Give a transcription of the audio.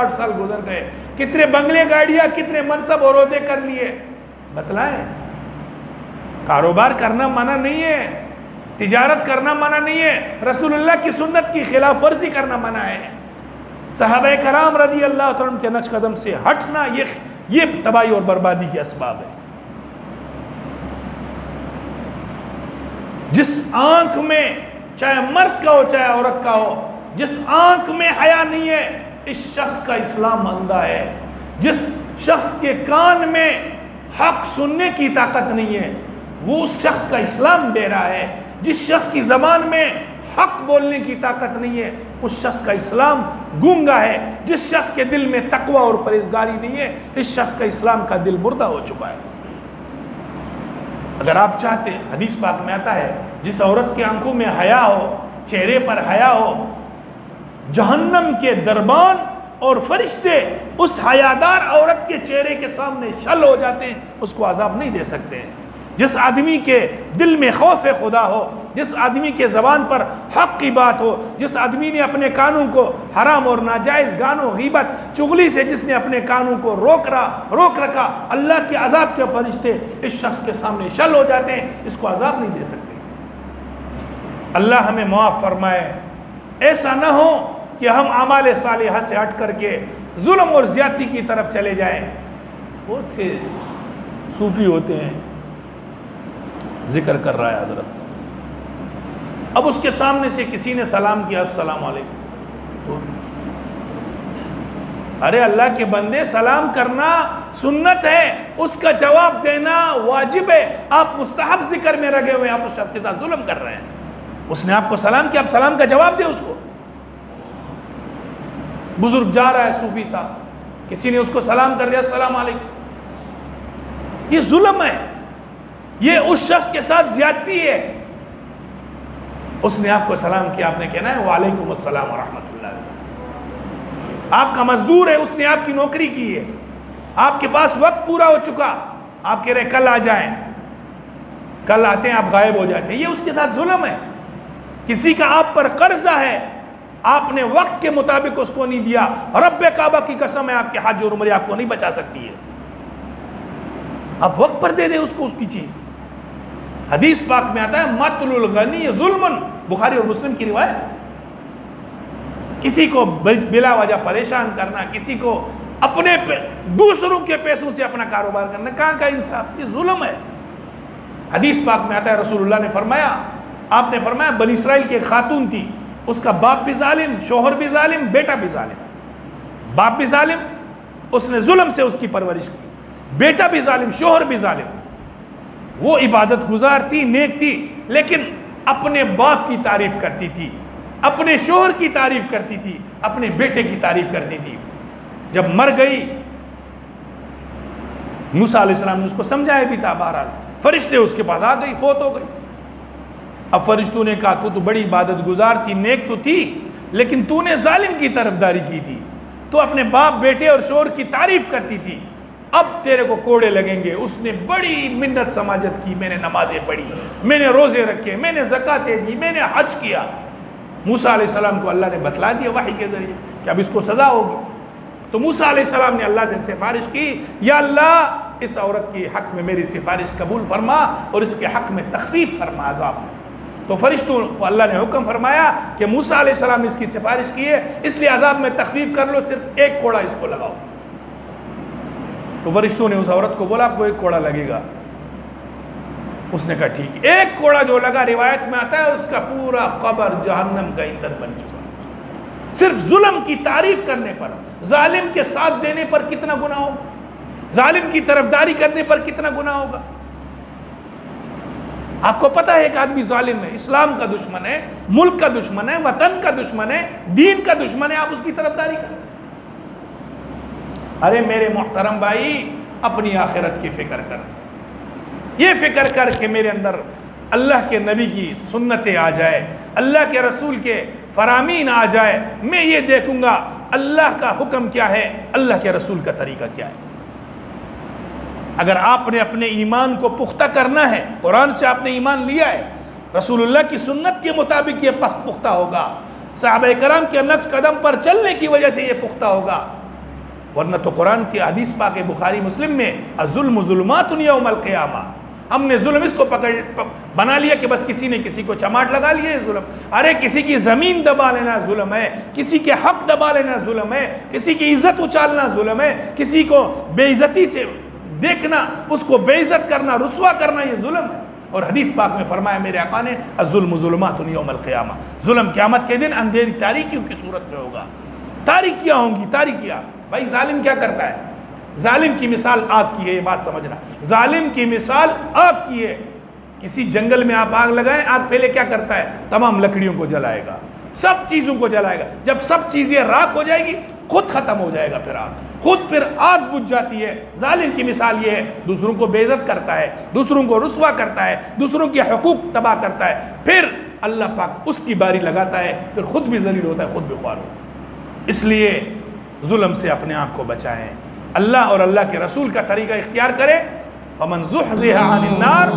60 سال گزر گئے، کتنے بنگلے گاڑیاں، کتنے منصب اور عہدے کر لیے، بتلائیں۔ کاروبار کرنا منع نہیں ہے، تجارت کرنا منع نہیں ہے، رسول اللہ کی سنت کی خلاف ورزی کرنا منع ہے۔ صحابہ کرام رضی اللہ تعالیٰ عنہ کے نقش قدم سے ہٹنا یہ تباہی اور بربادی کے اسباب ہے۔ جس آنکھ میں، چاہے مرد کا ہو چاہے عورت کا ہو، جس آنکھ میں حیا نہیں ہے، اس شخص کا اسلام اندھا ہے۔ جس شخص کے کان میں حق سننے کی طاقت نہیں ہے، وہ اس شخص کا اسلام بہرا ہے۔ جس شخص کی زبان میں حق بولنے کی طاقت نہیں ہے، اس شخص کا اسلام گونگا ہے۔ جس شخص کے دل میں تقوی اور پرہیزگاری نہیں ہے، اس شخص کا اسلام کا دل مردہ ہو چکا ہے۔ اگر آپ چاہتے، حدیث پاک میں آتا ہے، جس عورت کے آنکھوں میں حیا ہو، چہرے پر حیا ہو، جہنم کے دربان اور فرشتے اس حیادار عورت کے چہرے کے سامنے شل ہو جاتے ہیں، اس کو عذاب نہیں دے سکتے ہیں۔ جس آدمی کے دل میں خوف خدا ہو، جس آدمی کے زبان پر حق کی بات ہو، جس آدمی نے اپنے کانوں کو حرام اور ناجائز گانوں، غیبت، چغلی سے جس نے اپنے کانوں کو روک رکھا، اللہ کے عذاب کے فرشتے اس شخص کے سامنے شل ہو جاتے ہیں، اس کو عذاب نہیں دے سکتے۔ اللہ ہمیں معاف فرمائے۔ ایسا نہ ہو کہ ہم اعمال صالحہ سے ہٹ کر کے ظلم اور زیادتی کی طرف چلے جائیں۔ بہت سے صوفی ہوتے ہیں، ذکر کر رہا ہے حضرت، اب اس کے سامنے سے کسی نے سلام کیا، السلام علیکم، ارے اللہ کے بندے، سلام کرنا سنت ہے، اس کا جواب دینا واجب ہے۔ آپ مستحب ذکر میں لگے ہوئے ہیں، آپ اس شخص کے ساتھ ظلم کر رہے ہیں۔ اس نے آپ کو سلام کیا، آپ سلام کا جواب دیں اس کو۔ بزرگ جا رہا ہے، صوفی صاحب، کسی نے اس کو سلام کر دیا، السلام علیکم، یہ ظلم ہے، یہ اس شخص کے ساتھ زیادتی ہے۔ اس نے آپ کو سلام کیا، آپ نے کہنا ہے وعلیکم السلام ورحمۃ اللہ۔ آپ کا مزدور ہے، اس نے آپ کی نوکری کی ہے، آپ کے پاس وقت پورا ہو چکا، آپ کہہ رہے کل آ جائیں، کل آتے ہیں، آپ غائب ہو جاتے ہیں، یہ اس کے ساتھ ظلم ہے۔ کسی کا آپ پر قرضہ ہے، آپ نے وقت کے مطابق اس کو نہیں دیا، رب کعبہ کی قسم ہے آپ کے حج اور عمرے آپ کو نہیں بچا سکتی ہے، آپ وقت پر دے دیں اس کو اس کی چیز۔ حدیث پاک میں آتا ہے مطل الغنی ظلم، بخاری اور مسلم کی روایت ہے۔ کسی کو بلا وجہ پریشان کرنا، کسی کو اپنے دوسروں کے پیسوں سے اپنا کاروبار کرنا، کہاں کا انصاف، یہ ظلم ہے۔ حدیث پاک میں آتا ہے رسول اللہ نے فرمایا، آپ نے فرمایا بنی اسرائیل کی ایک خاتون تھی، اس کا باپ بھی ظالم، شوہر بھی ظالم، بیٹا بھی ظالم۔ باپ بھی ظالم، اس نے ظلم سے اس کی پرورش کی، بیٹا بھی ظالم، شوہر بھی ظالم۔ وہ عبادت گزار تھی، نیک تھی، لیکن اپنے باپ کی تعریف کرتی تھی، اپنے شوہر کی تعریف کرتی تھی، اپنے بیٹے کی تعریف کرتی تھی۔ جب مر گئی، موسیٰ علیہ السلام نے اس کو سمجھایا بھی تھا، بہرحال فرشتے اس کے پاس آ گئی، فوت ہو گئی۔ اب فرشتوں نے کہا تو بڑی عبادت گزار تھی، نیک تو تھی، لیکن تو نے ظالم کی طرفداری کی تھی، تو اپنے باپ، بیٹے اور شوہر کی تعریف کرتی تھی، اب تیرے کو کوڑے لگیں گے۔ اس نے بڑی منت سماجت کی، میں نے نمازیں پڑھی، میں نے روزے رکھے، میں نے زکاتیں دی، میں نے حج کیا۔ موسیٰ علیہ السلام کو اللہ نے بتلا دیا وحی کے ذریعے کہ اب اس کو سزا ہوگی۔ تو موسیٰ علیہ السلام نے اللہ سے سفارش کی، یا اللہ اس عورت کی حق میں میری سفارش قبول فرما اور اس کے حق میں تخفیف فرما عذاب میں۔ تو فرشتوں کو اللہ نے حکم فرمایا کہ موسیٰ علیہ السلام نے اس کی سفارش کی ہے، اس لیے عذاب میں تخفیف کر لو، صرف ایک کوڑا اس کو لگاؤ۔ تو فرشتوں نے اس عورت کو بولا آپ کو ایک کوڑا لگے گا۔ اس نے کہا ٹھیک ہے۔ ایک کوڑا جو لگا، روایت میں آتا ہے اس کا پورا قبر جہنم کا ایندھن بن چکا، صرف ظلم کی تعریف کرنے پر، ظالم کے ساتھ دینے پر کتنا گناہ ہوگا، ظالم کی طرفداری کرنے پر کتنا گناہ ہوگا۔ آپ کو پتہ ہے ایک آدمی ظالم ہے، اسلام کا دشمن ہے، ملک کا دشمن ہے، وطن کا دشمن ہے، دین کا دشمن ہے، آپ اس کی طرفداری کریں۔ ارے میرے محترم بھائی، اپنی آخرت کی فکر کر، یہ فکر کر کہ میرے اندر اللہ کے نبی کی سنتیں آ جائے، اللہ کے رسول کے فرامین آ جائے، میں یہ دیکھوں گا اللہ کا حکم کیا ہے، اللہ کے رسول کا طریقہ کیا ہے۔ اگر آپ نے اپنے ایمان کو پختہ کرنا ہے، قرآن سے آپ نے ایمان لیا ہے، رسول اللہ کی سنت کے مطابق یہ پختہ ہوگا، صحابہ کرام کے نقش قدم پر چلنے کی وجہ سے یہ پختہ ہوگا، ورنہ تو قرآن کی حدیث پاک بخاری مسلم میں الظلم ظلمات یوم القیامہ، ہم نے ظلم اس کو بنا لیا کہ بس کسی نے کسی کو چماٹ لگا لیا ہے ظلم. ارے کسی کی زمین دبا لینا ظلم ہے، کسی کے حق دبا لینا ظلم ہے، کسی کی عزت اچالنا ظلم ہے، کسی کو بے عزتی سے دیکھنا، اس کو بے عزت کرنا، رسوا کرنا، یہ ظلم ہے. اور حدیث پاک میں فرمایا میرے آقا نے الظلم ظلمات یوم القیامہ، ظلم قیامت کے دن اندھیری تاریکیوں کی صورت میں ہوگا. تاریکیاں ہوں گی، تاریکیاں. بھائی ظالم کیا کرتا ہے؟ ظالم کی مثال آگ کی ہے، یہ بات سمجھنا. ظالم کی مثال آگ کی ہے. کسی جنگل میں آپ آگ لگائیں، آگ پہلے کیا کرتا ہے؟ تمام لکڑیوں کو جلائے گا، سب چیزوں کو جلائے گا. جب سب چیزیں راکھ ہو جائے گی خود ختم ہو جائے گا، پھر آگ خود پھر آگ بجھ جاتی ہے. ظالم کی مثال یہ ہے، دوسروں کو بے عزت کرتا ہے، دوسروں کو رسوا کرتا ہے، دوسروں کے حقوق تباہ کرتا ہے. پھر اللہ پاک اس کی باری لگاتا ہے، پھر خود بھی ذلیل ہوتا ہے، خود بھی خوار ہوتا ہے. اس لیے ظلم سے اپنے آپ کو بچائیں، اللہ اور اللہ کے رسول کا طریقہ اختیار کریں. فمن زحزح عن النار